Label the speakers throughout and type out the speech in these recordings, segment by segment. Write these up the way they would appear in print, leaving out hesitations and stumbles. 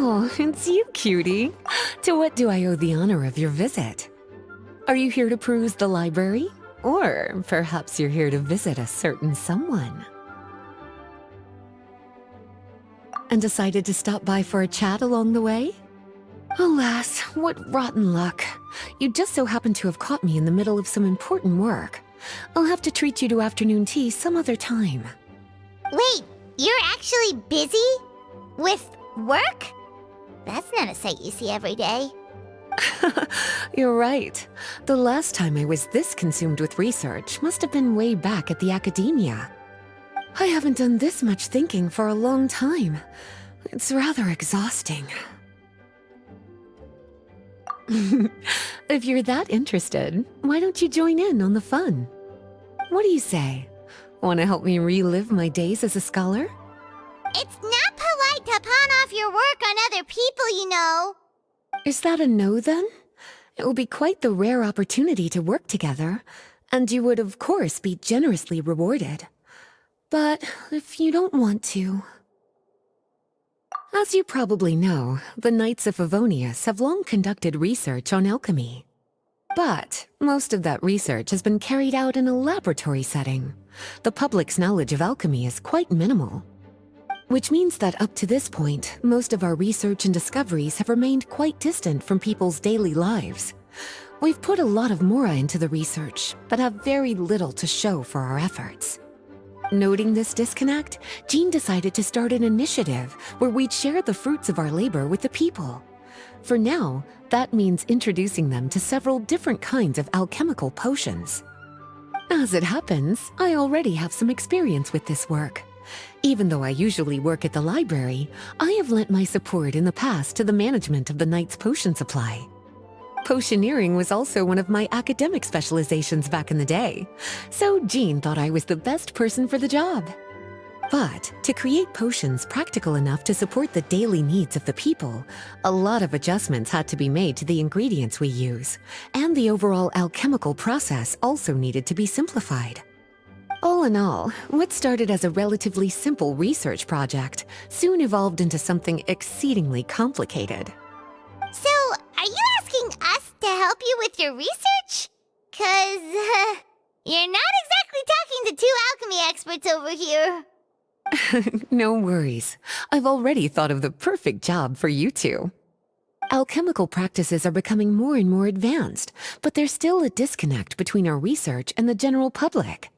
Speaker 1: Oh, it's you, cutie. To what do I owe the honor of your visit? Are you here to peruse the library? Or perhaps you're here to visit a certain someone? And decided to stop by for a chat along the way? Alas, what rotten luck. You just so happen to have caught me in the middle of some important work. I'll have to treat you to afternoon tea some other time.
Speaker 2: Wait, you're actually busy? With work? That's not a sight you see every day.
Speaker 1: You're right. The last time I was this consumed with research must have been way back at the academia. I haven't done this much thinking for a long time. It's rather exhausting. If you're that interested, why don't you join in on the fun? What do you say? Want to help me relive my days as a scholar?
Speaker 2: It's not polite to pawn off your work on other people, you know.
Speaker 1: Is that a no, then? It will be quite the rare opportunity to work together, and you would, of course, be generously rewarded. But if you don't want to... As you probably know, the Knights of Favonius have long conducted research on alchemy. But most of that research has been carried out in a laboratory setting. The public's knowledge of alchemy is quite minimal. Which means that up to this point, most of our research and discoveries have remained quite distant from people's daily lives. We've put a lot of mora into the research, but have very little to show for our efforts. Noting this disconnect, Jean decided to start an initiative where we'd share the fruits of our labor with the people. For now, that means introducing them to several different kinds of alchemical potions. As it happens, I already have some experience with this work. Even though I usually work at the library, I have lent my support in the past to the management of the Knight's potion supply. Potioneering was also one of my academic specializations back in the day, so Jean thought I was the best person for the job. But to create potions practical enough to support the daily needs of the people, a lot of adjustments had to be made to the ingredients we use, and the overall alchemical process also needed to be simplified. All in all, what started as a relatively simple research project soon evolved into something exceedingly complicated.
Speaker 2: So, are you asking us to help you with your research? 'Cause, you're not exactly talking to two alchemy experts over here.
Speaker 1: No worries. I've already thought of the perfect job for you two. Alchemical practices are becoming more and more advanced, but there's still a disconnect between our research and the general public.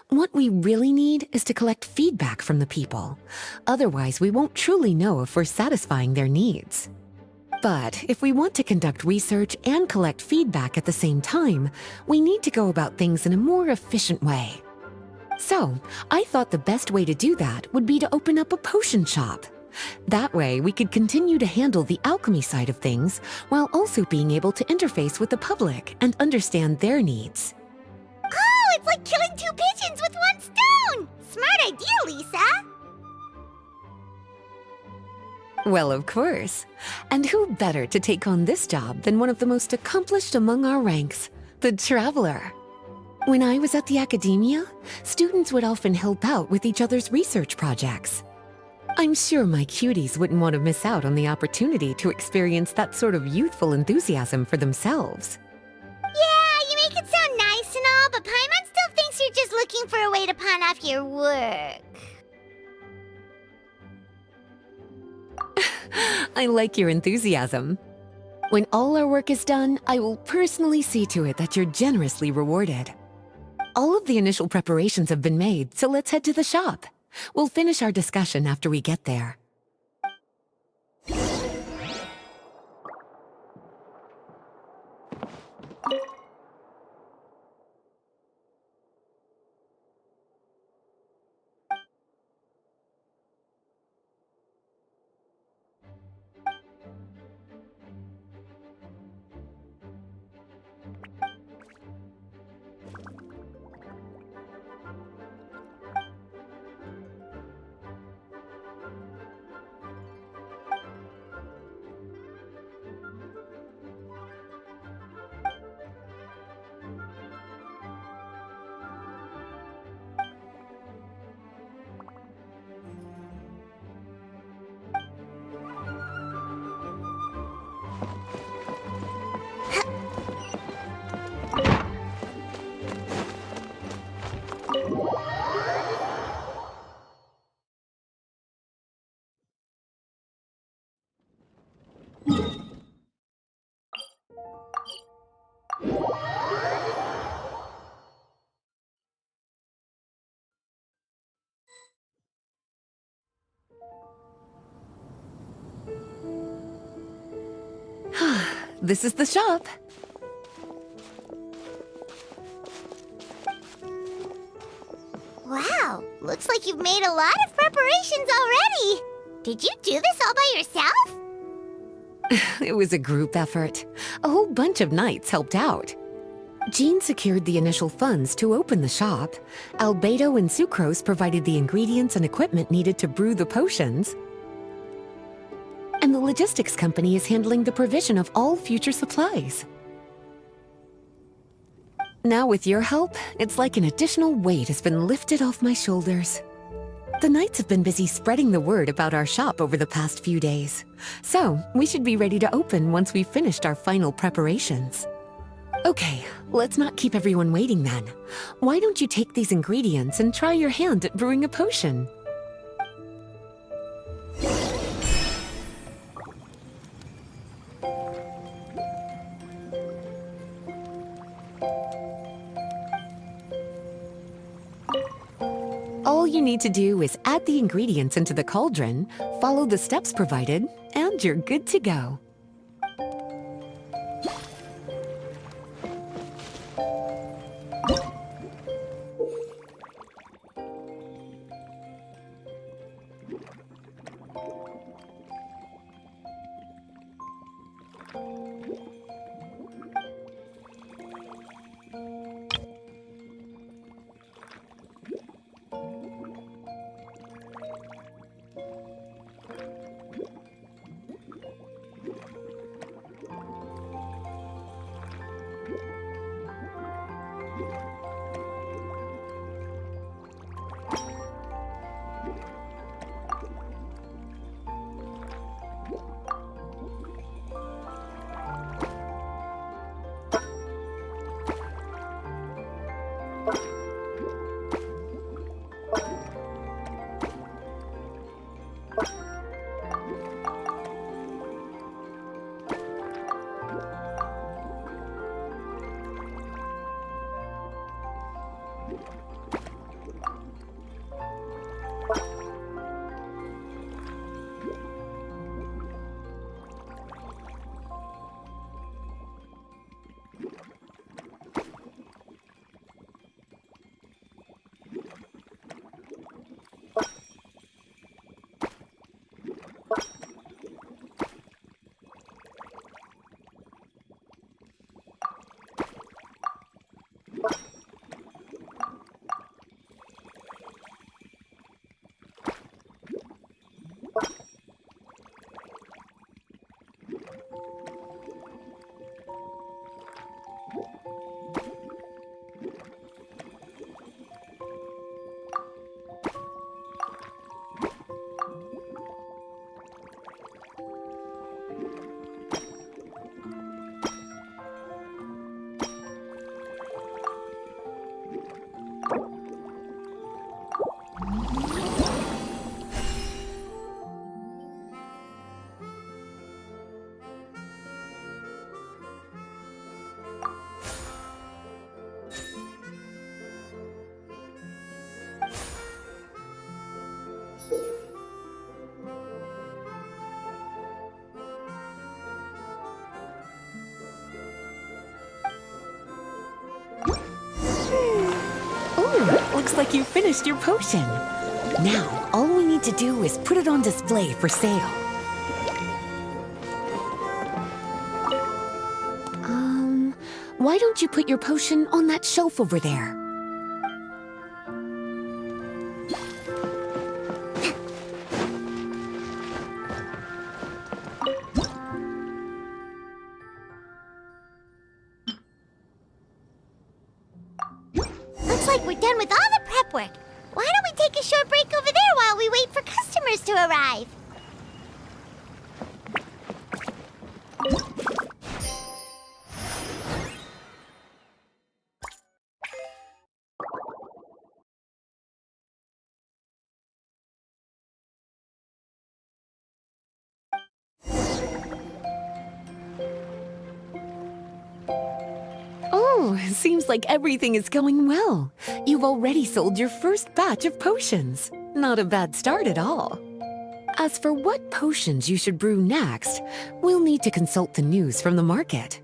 Speaker 1: What we really need is to collect feedback from the people. Otherwise, we won't truly know if we're satisfying their needs. But if we want to conduct research and collect feedback at the same time, we need to go about things in a more efficient way. So, I thought the best way to do that would be to open up a potion shop. That way, we could continue to handle the alchemy side of things while also being able to interface with the public and understand their needs.
Speaker 2: Oh, it's like killing two pigeons with one stone! Smart idea, Lisa!
Speaker 1: Well, of course. And who better to take on this job than one of the most accomplished among our ranks, the Traveler? When I was at the academia, students would often help out with each other's research projects. I'm sure my cuties wouldn't want to miss out on the opportunity to experience that sort of youthful enthusiasm for themselves.
Speaker 2: Yeah, you make it sound nice and all, but Paimon still thinks you're just looking for a way to pawn off your work.
Speaker 1: I like your enthusiasm. When all our work is done, I will personally see to it that you're generously rewarded. All of the initial preparations have been made, so let's head to the shop. We'll finish our discussion after we get there. this is the shop.
Speaker 2: Wow, looks like you've made a lot of preparations already. Did you do this all by yourself?
Speaker 1: It was a group effort. A whole bunch of knights helped out. Jean secured the initial funds to open the shop. Albedo and Sucrose provided the ingredients and equipment needed to brew the potions. And the logistics company is handling the provision of all future supplies. Now with your help, it's like an additional weight has been lifted off my shoulders. The knights have been busy spreading the word about our shop over the past few days. So, we should be ready to open once we've finished our final preparations. Okay, let's not keep everyone waiting then. Why don't you take these ingredients and try your hand at brewing a potion? All you need to do is add the ingredients into the cauldron, follow the steps provided, and you're good to go. Looks like you finished your potion. Now, all we need to do is put it on display for sale. Why don't you put your potion on that shelf over there?
Speaker 2: Looks like we're done with all the prep work. Why don't we take a short break over there while we wait for customers to arrive?
Speaker 1: Oh, seems like everything is going well. You've already sold your first batch of potions. Not a bad start at all. As for what potions you should brew next, we'll need to consult the news from the market.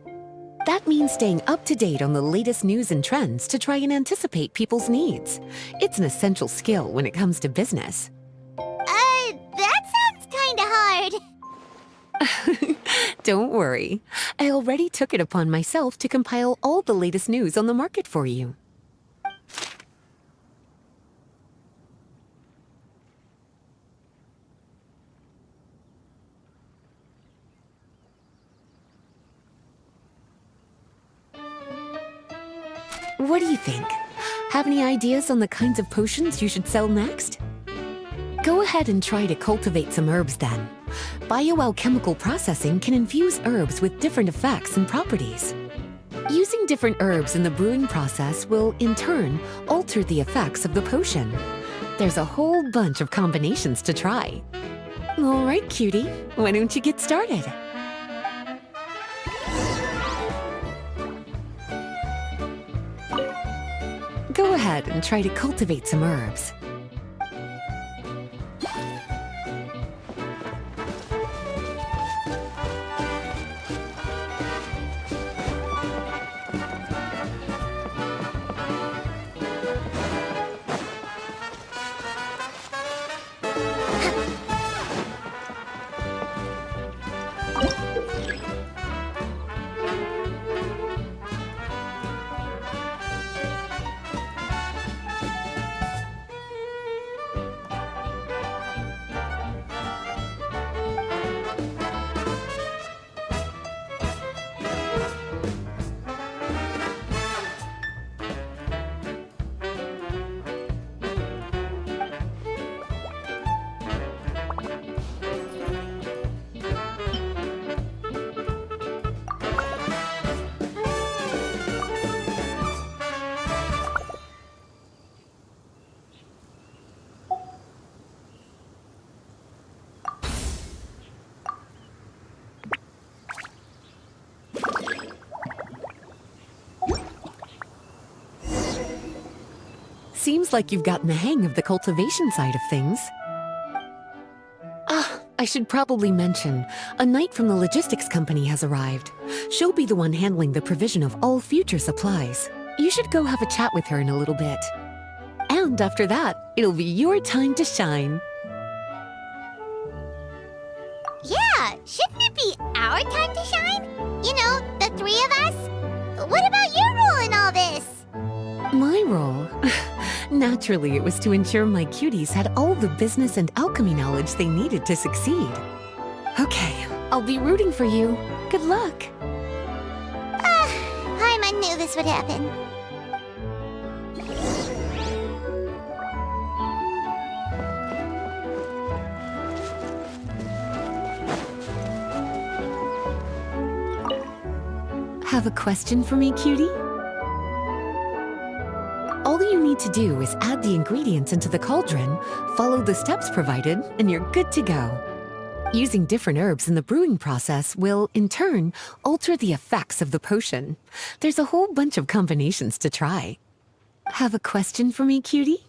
Speaker 1: That means staying up to date on the latest news and trends to try and anticipate people's needs. It's an essential skill when it comes to business.
Speaker 2: That sounds kinda hard.
Speaker 1: Don't worry. I already took it upon myself to compile all the latest news on the market for you. What do you think? Have any ideas on the kinds of potions you should sell next? Go ahead and try to cultivate some herbs then. Bioalchemical processing can infuse herbs with different effects and properties. Using different herbs in the brewing process will, in turn, alter the effects of the potion. There's a whole bunch of combinations to try. All right, cutie, why don't you get started? Go ahead and try to cultivate some herbs. Seems like you've gotten the hang of the cultivation side of things. I should probably mention, a knight from the logistics company has arrived. She'll be the one handling the provision of all future supplies. You should go have a chat with her in a little bit. And after that, it'll be your time to shine.
Speaker 2: Yeah, shouldn't it be our time to shine? You know, the three of us? What about your role in all this?
Speaker 1: My role? Naturally, it was to ensure my cuties had all the business and alchemy knowledge they needed to succeed. Okay, I'll be rooting for you. Good luck.
Speaker 2: Paimon knew this would happen.
Speaker 1: Have a question for me, cutie? All you need to do is add the ingredients into the cauldron, follow the steps provided, and you're good to go. Using different herbs in the brewing process will, in turn, alter the effects of the potion. There's a whole bunch of combinations to try. Have a question for me, cutie?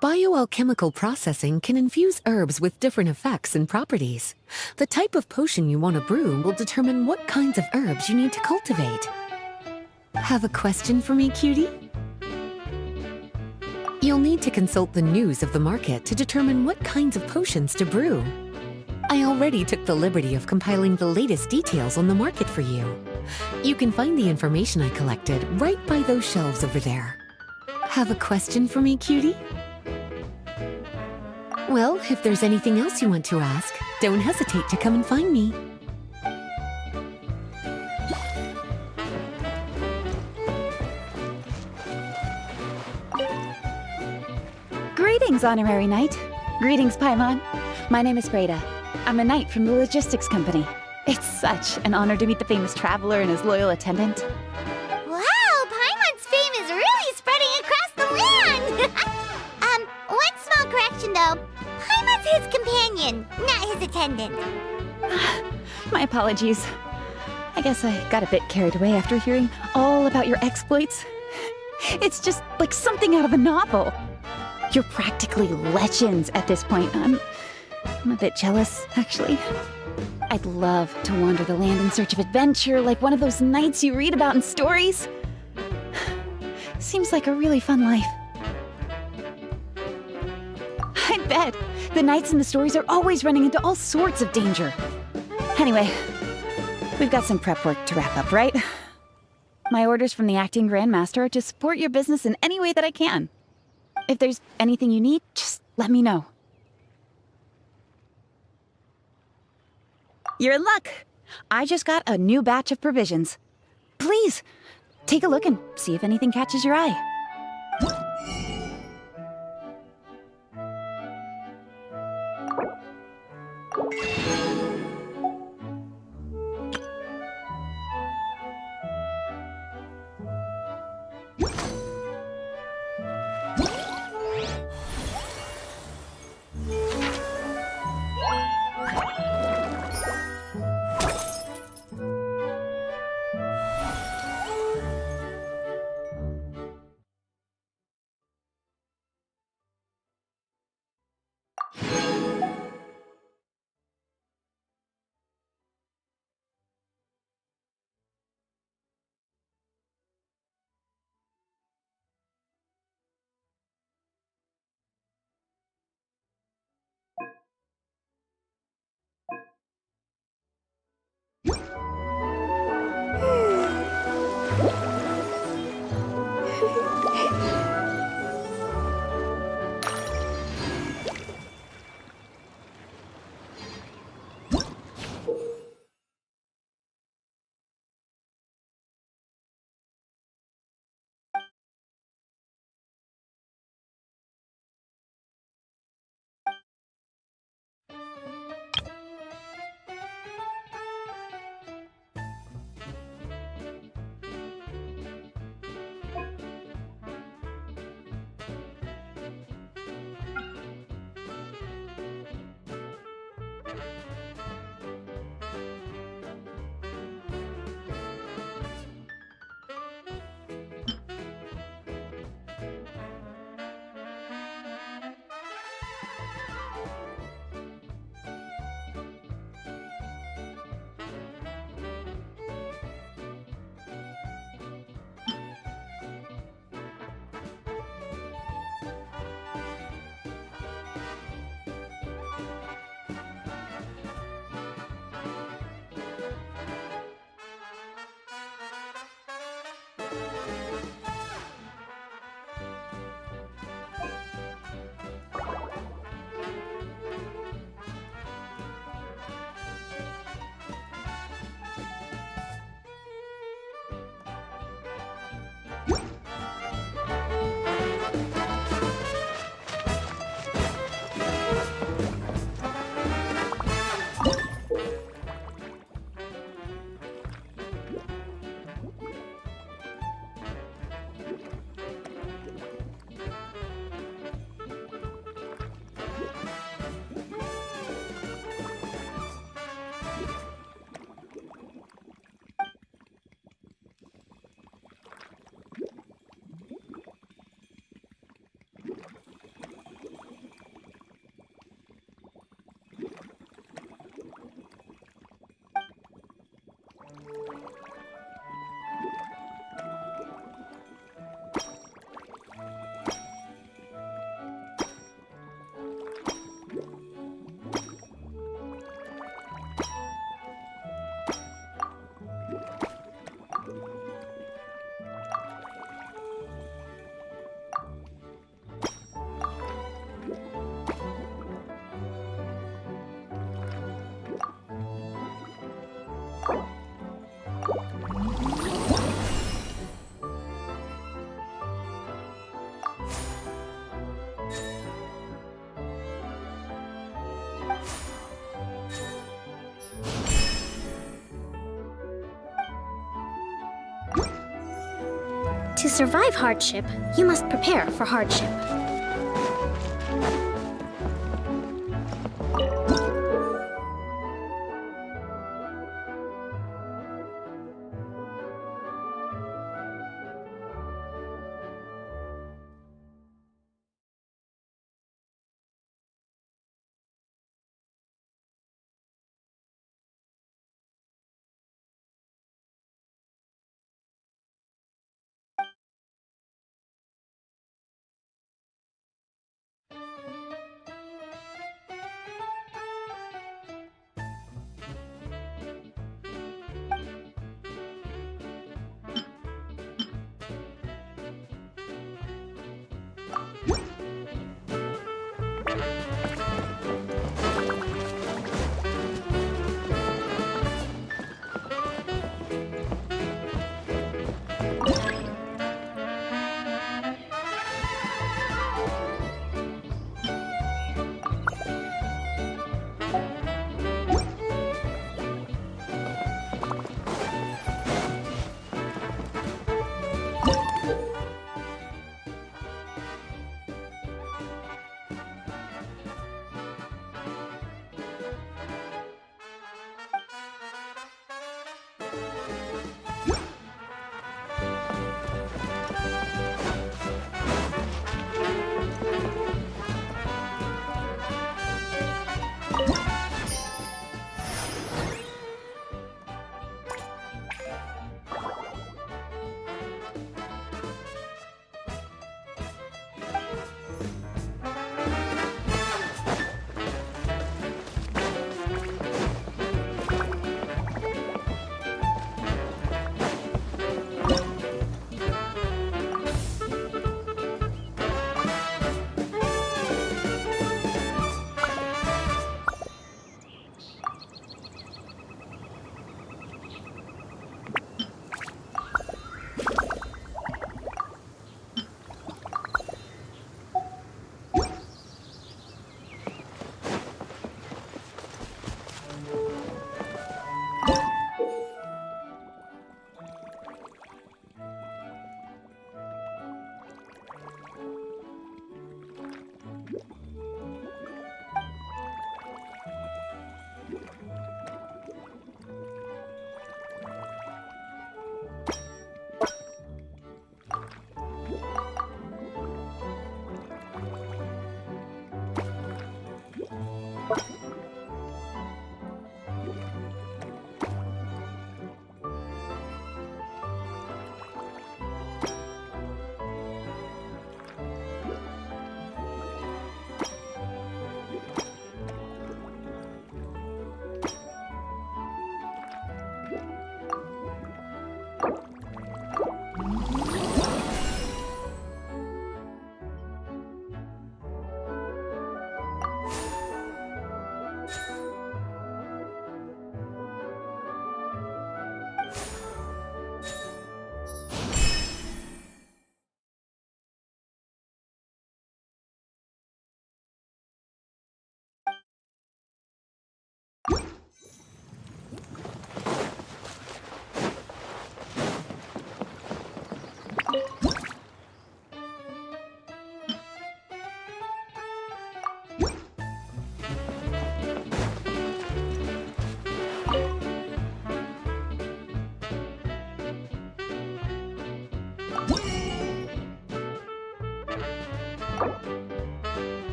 Speaker 1: Bioalchemical processing can infuse herbs with different effects and properties. The type of potion you want to brew will determine what kinds of herbs you need to cultivate. Have a question for me, cutie? You'll need to consult the news of the market to determine what kinds of potions to brew. I already took the liberty of compiling the latest details on the market for you. You can find the information I collected right by those shelves over there. Have a question for me, cutie? Well, if there's anything else you want to ask, don't hesitate to come and find me.
Speaker 3: Greetings, Honorary Knight. Greetings, Paimon. My name is Breda. I'm a knight from the logistics company. It's such an honor to meet the famous traveler and his loyal attendant.
Speaker 2: Wow, Paimon's fame is really spreading across the land! One small correction though. Paimon's his companion, not his attendant.
Speaker 3: My apologies. I guess I got a bit carried away after hearing all about your exploits. It's just like something out of a novel. You're practically legends at this point. I'm a bit jealous, actually. I'd love to wander the land in search of adventure, like one of those knights you read about in stories. Seems like a really fun life. I bet the knights in the stories are always running into all sorts of danger. Anyway, we've got some prep work to wrap up, right? My orders from the acting grandmaster are to support your business in any way that I can. If there's anything you need, just let me know. You're in luck. I just got a new batch of provisions. Please, take a look and see if anything catches your eye.
Speaker 4: To survive hardship, you must prepare for hardship.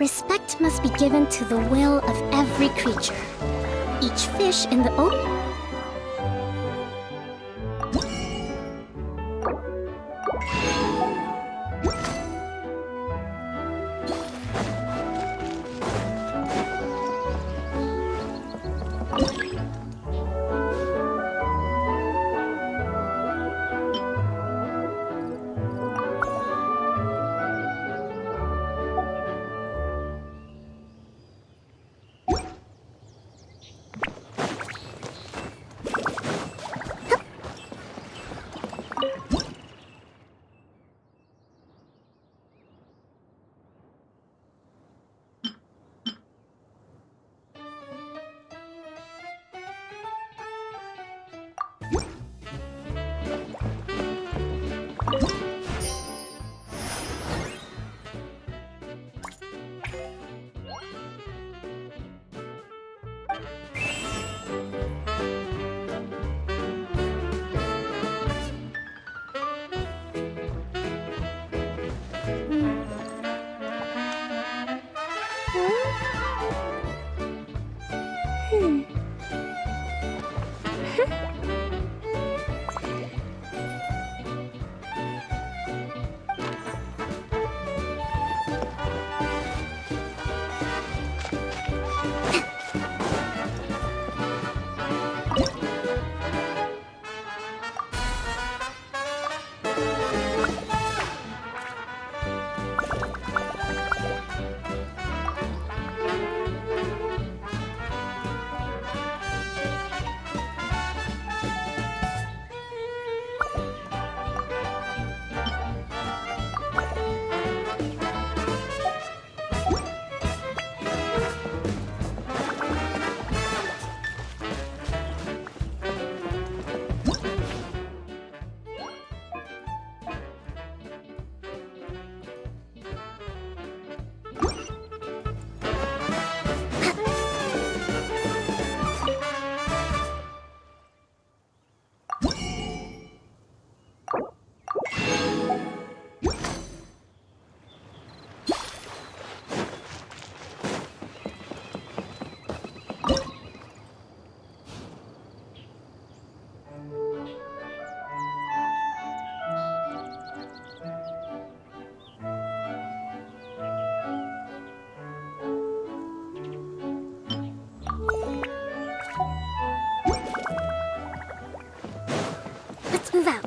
Speaker 4: Respect must be given to the will of every creature. Each fish in the ocean. Let's move out.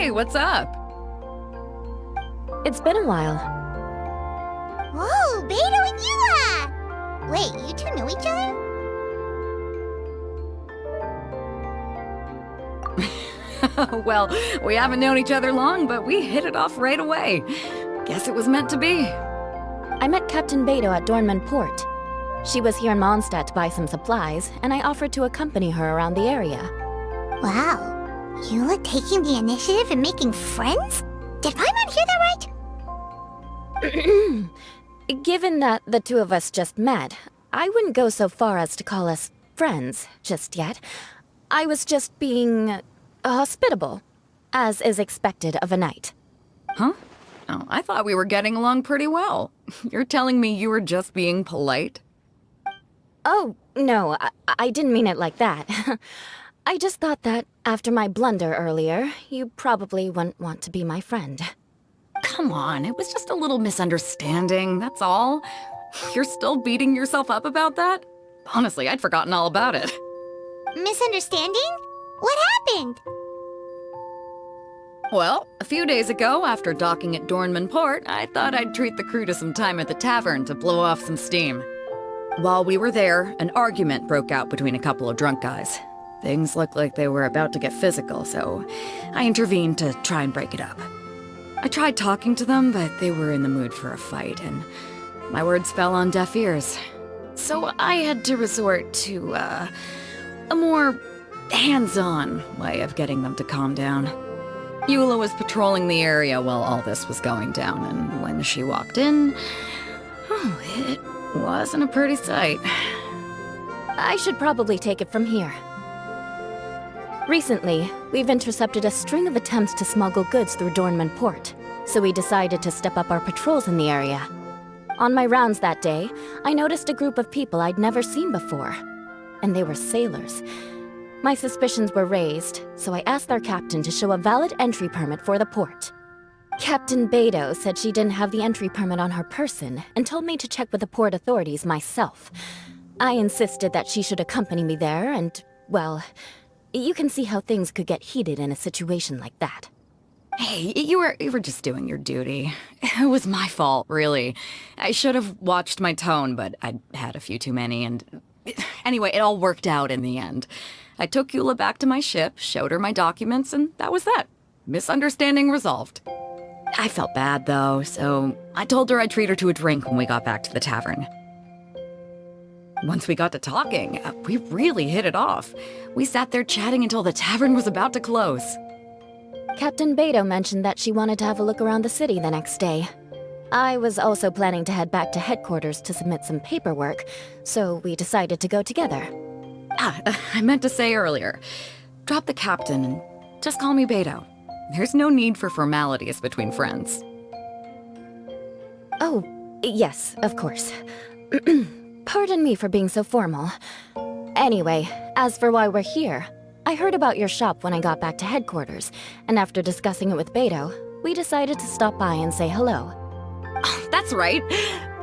Speaker 5: Hey, what's up?
Speaker 3: It's been a while.
Speaker 2: Whoa, Beto and Yua! Wait, you two know each other?
Speaker 5: Well, we haven't known each other long, but we hit it off right away. Guess it was meant to be.
Speaker 3: I met Captain Beto at Dornman Port. She was here in Mondstadt to buy some supplies, and I offered to accompany her around the area.
Speaker 2: Wow, Yula taking the initiative and making friends? Did Paimon hear that right?
Speaker 3: Given that the two of us just met, I wouldn't go so far as to call us friends just yet. I was just being hospitable, as is expected of a knight.
Speaker 5: Huh? Oh, I thought we were getting along pretty well. You're telling me you were just being polite?
Speaker 3: Oh, no, I didn't mean it like that. I just thought that after my blunder earlier, you probably wouldn't want to be my friend.
Speaker 5: Come on, it was just a little misunderstanding, that's all. You're still beating yourself up about that? Honestly, I'd forgotten all about it.
Speaker 2: Misunderstanding? What happened?
Speaker 5: Well, a few days ago, after docking at Dornman Port, I thought I'd treat the crew to some time at the tavern to blow off some steam. While we were there, an argument broke out between a couple of drunk guys. Things looked like they were about to get physical, so I intervened to try and break it up. I tried talking to them, but they were in the mood for a fight, and my words fell on deaf ears. So I had to resort to, a more hands-on way of getting them to calm down. Eula was patrolling the area while all this was going down, and when she walked in, oh, it wasn't a pretty sight.
Speaker 3: I should probably take it from here. Recently, we've intercepted a string of attempts to smuggle goods through Dornman Port, so we decided to step up our patrols in the area. On my rounds that day, I noticed a group of people I'd never seen before, and they were sailors. My suspicions were raised, so I asked our captain to show a valid entry permit for the port. Captain Beto said she didn't have the entry permit on her person and told me to check with the port authorities myself. I insisted that she should accompany me there and, well, you can see how things could get heated in a situation like that.
Speaker 5: Hey, you were just doing your duty. It was my fault, really. I should have watched my tone, but I'd had a few too many, and anyway, it all worked out in the end. I took Eula back to my ship, showed her my documents, and that was that. Misunderstanding resolved. I felt bad, though, so I told her I'd treat her to a drink when we got back to the tavern. Once we got to talking, we really hit it off. We sat there chatting until the tavern was about to close.
Speaker 3: Captain Beto mentioned that she wanted to have a look around the city the next day. I was also planning to head back to headquarters to submit some paperwork, so we decided to go together.
Speaker 5: I meant to say earlier, drop the captain and just call me Beto. There's no need for formalities between friends.
Speaker 3: Oh, yes, of course. Pardon me for being so formal. Anyway, as for why we're here, I heard about your shop when I got back to headquarters, and after discussing it with Beto, we decided to stop by and say hello.
Speaker 5: Oh, that's right.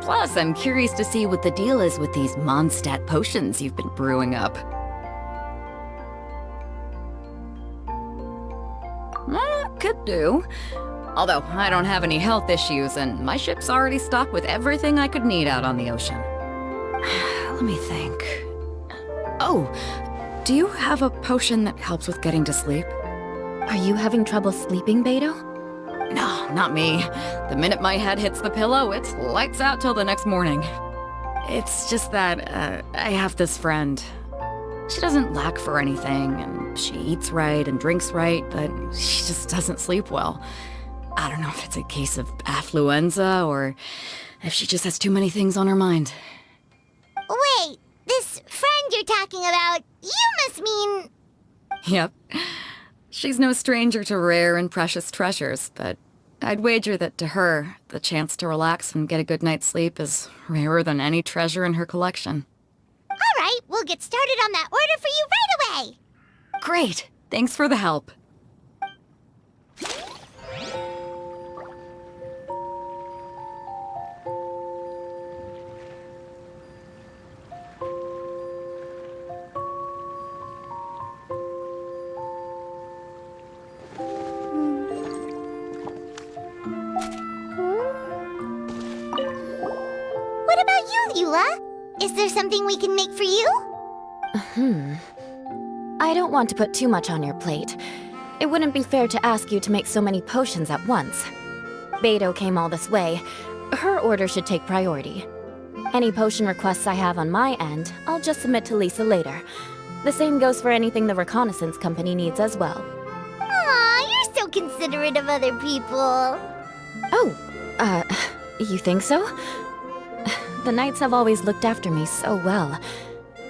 Speaker 5: Plus, I'm curious to see what the deal is with these Mondstadt potions you've been brewing up. Could do. Although, I don't have any health issues, and my ship's already stocked with everything I could need out on the ocean. Let me think. Oh, do you have a potion that helps with getting to sleep?
Speaker 3: Are you having trouble sleeping, Beto?
Speaker 5: No, not me. The minute my head hits the pillow, it's lights out till the next morning. It's just that, I have this friend. She doesn't lack for anything, and she eats right and drinks right, but she just doesn't sleep well. I don't know if it's a case of affluenza, or if she just has too many things on her mind.
Speaker 2: Wait, this friend you're talking about, you must mean...
Speaker 5: Yep. She's no stranger to rare and precious treasures, but I'd wager that to her, the chance to relax and get a good night's sleep is rarer than any treasure in her collection.
Speaker 2: All right, we'll get started on that order for you right away.
Speaker 5: Great! Thanks for the help.
Speaker 2: about you, Eula? Is there something we can make for you?
Speaker 6: I don't want to put too much on your plate. It wouldn't be fair to ask you to make so many potions at once. Beidou came all this way. Her order should take priority. Any potion requests I have on my end, I'll just submit to Lisa later. The same goes for anything the reconnaissance company needs as well.
Speaker 2: Aw, you're so considerate of other people.
Speaker 6: You think so? The Knights have always looked after me so well.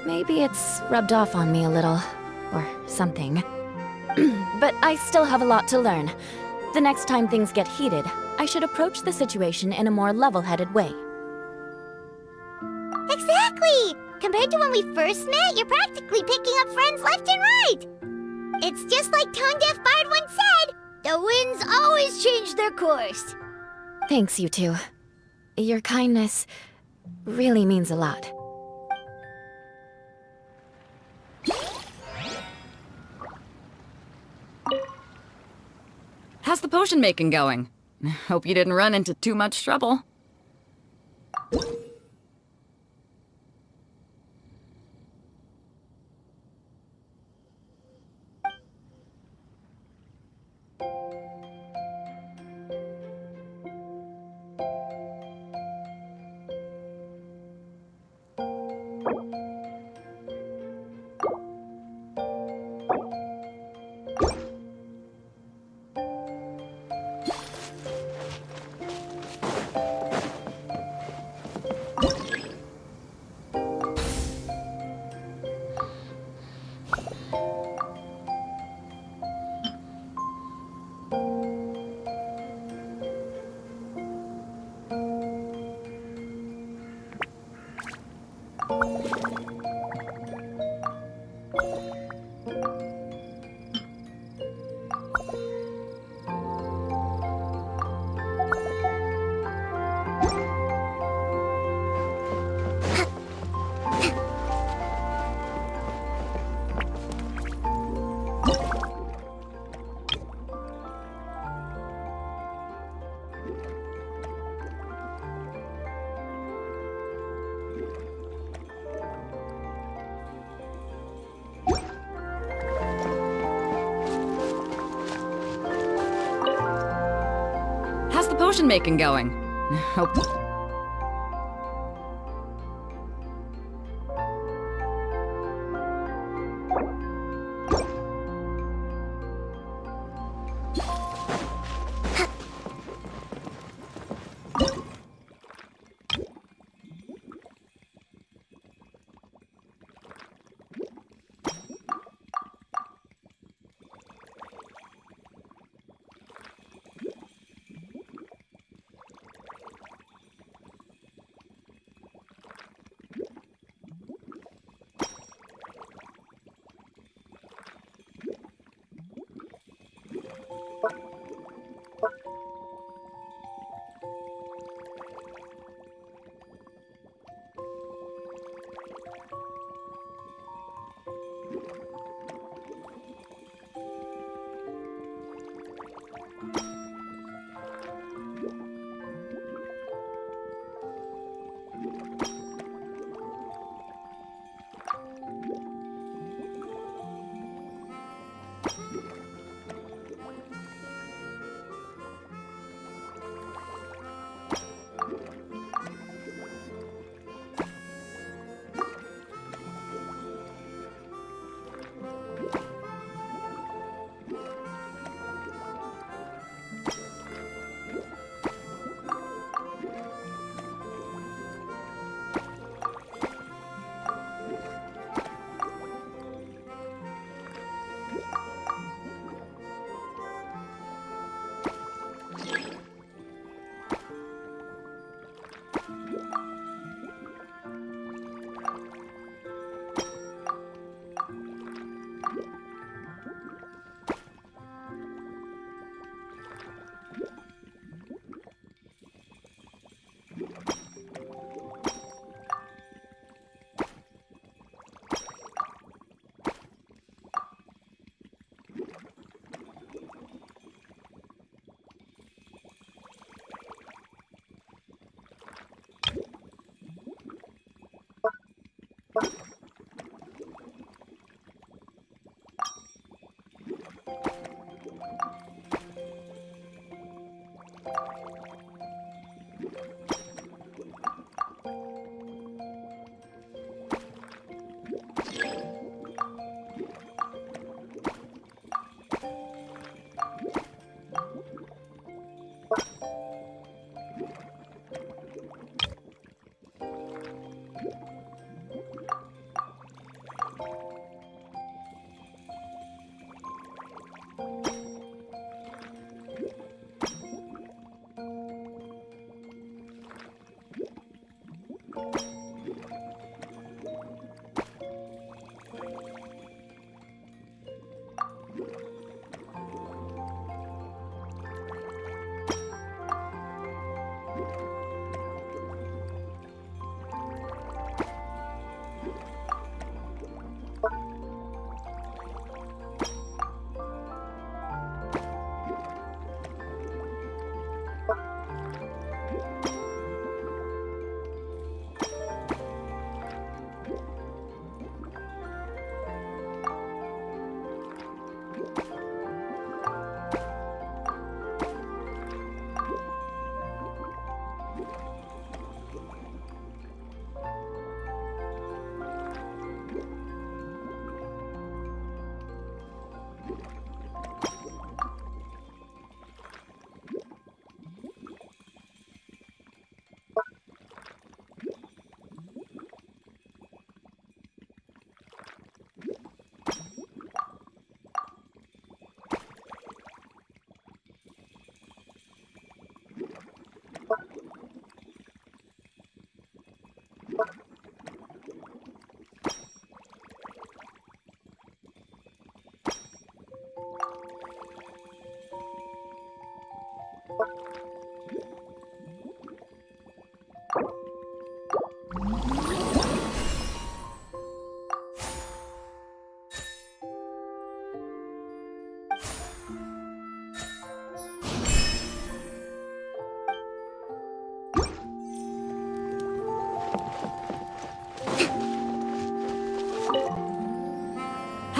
Speaker 6: Maybe it's rubbed off on me a little, or something. But I still have a lot to learn. The next time things get heated, I should approach the situation in a more level-headed way.
Speaker 2: Exactly! Compared to when we first met, you're practically picking up friends left and right. It's just like Tone Deaf Bard once said, the winds always change their course.
Speaker 6: Thanks, you two. Your kindness really means a lot.
Speaker 5: How's the potion making going? Hope you didn't run into too much trouble. How's the potion making going? Hope...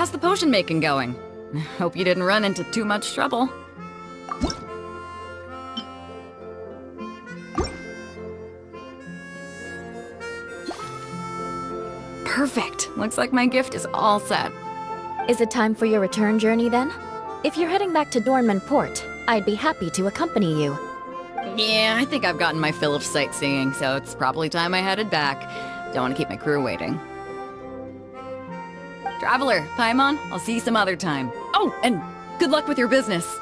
Speaker 5: How's the potion making going? Hope you didn't run into too much trouble. Perfect. Looks like my gift is all set.
Speaker 6: Is it time for your return journey then? If you're heading back to Dornman Port, I'd be happy to accompany you.
Speaker 5: Yeah, I think I've gotten my fill of sightseeing, so it's probably time I headed back. Don't want to keep my crew waiting. Traveler, Paimon, I'll see you some other time. Oh, and good luck with your business.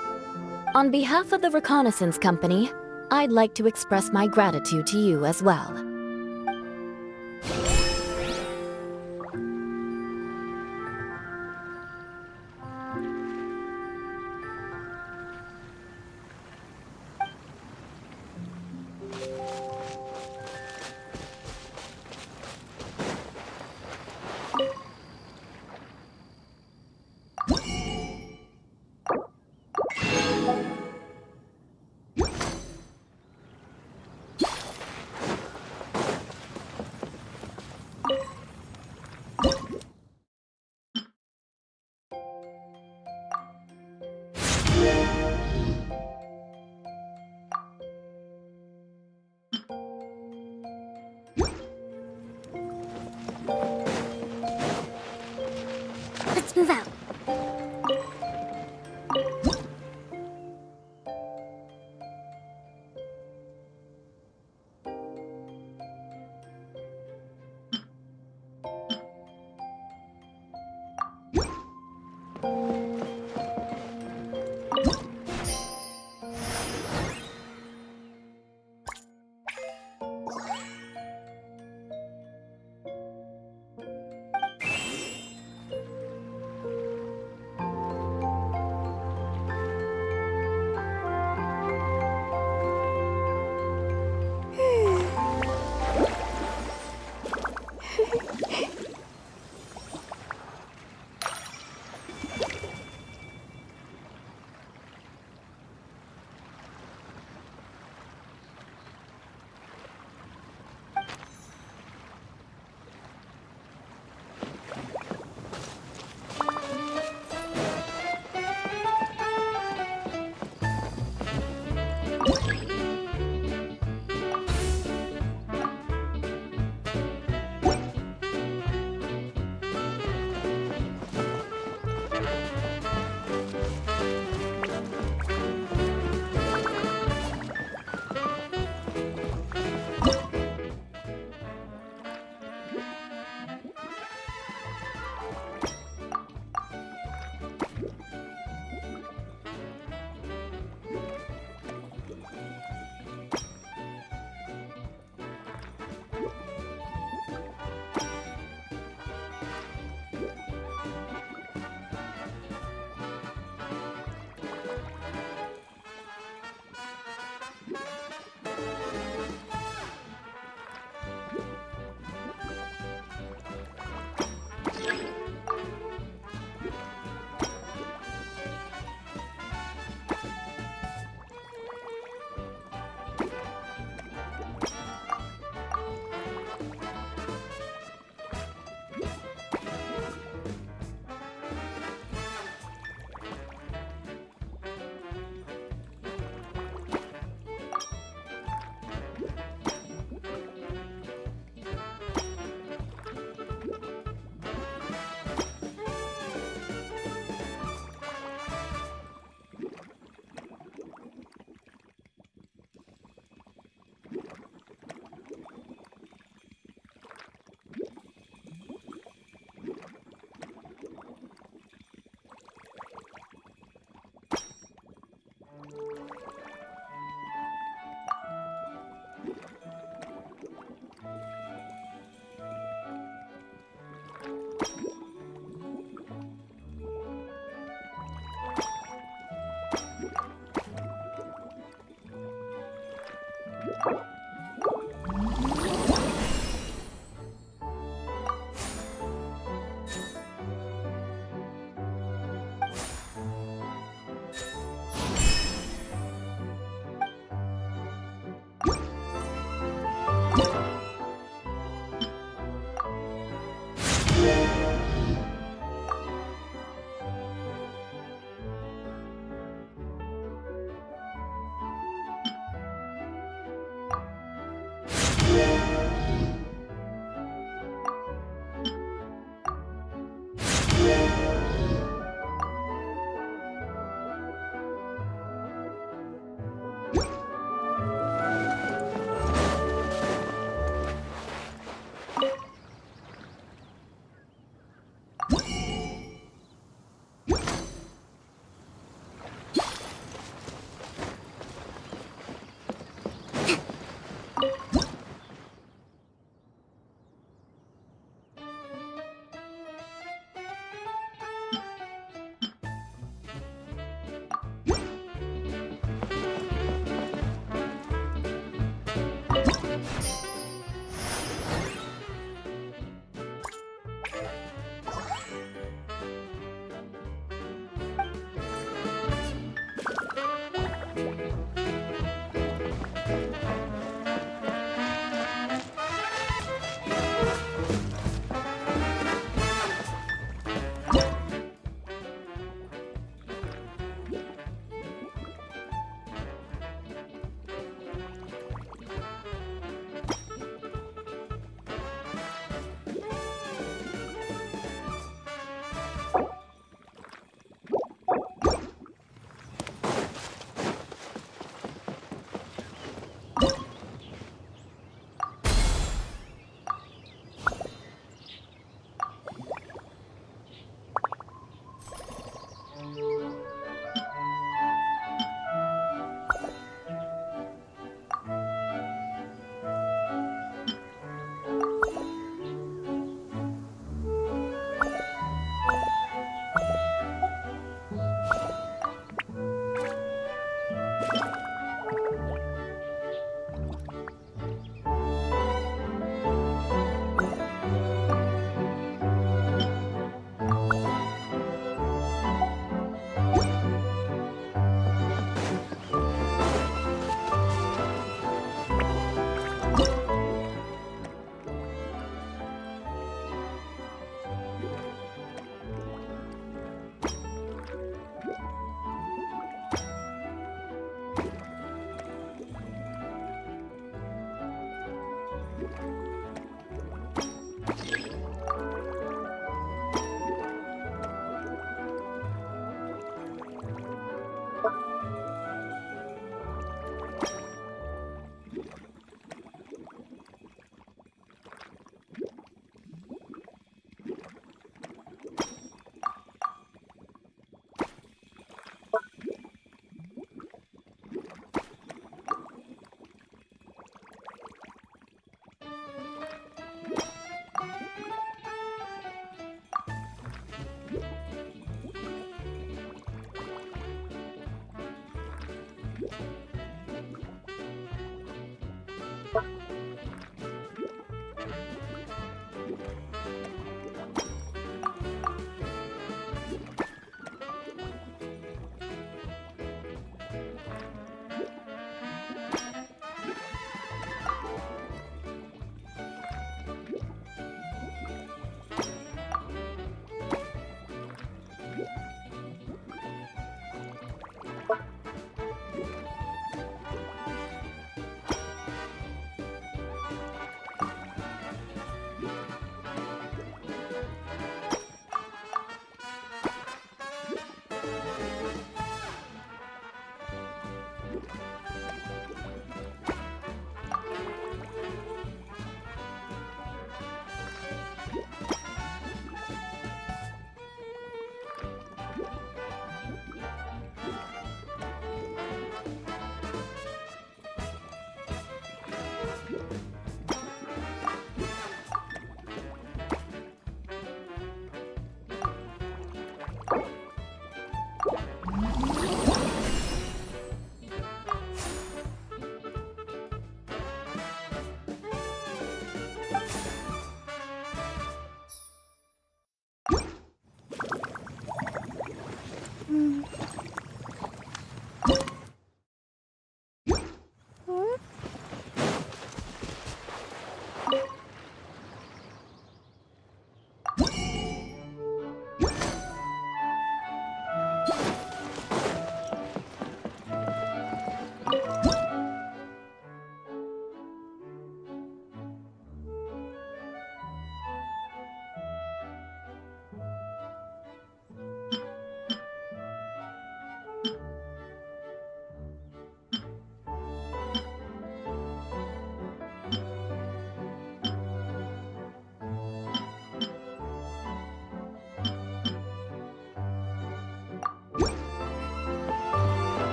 Speaker 6: On behalf of the Reconnaissance Company, I'd like to express my gratitude to you as well.
Speaker 2: Let's move out.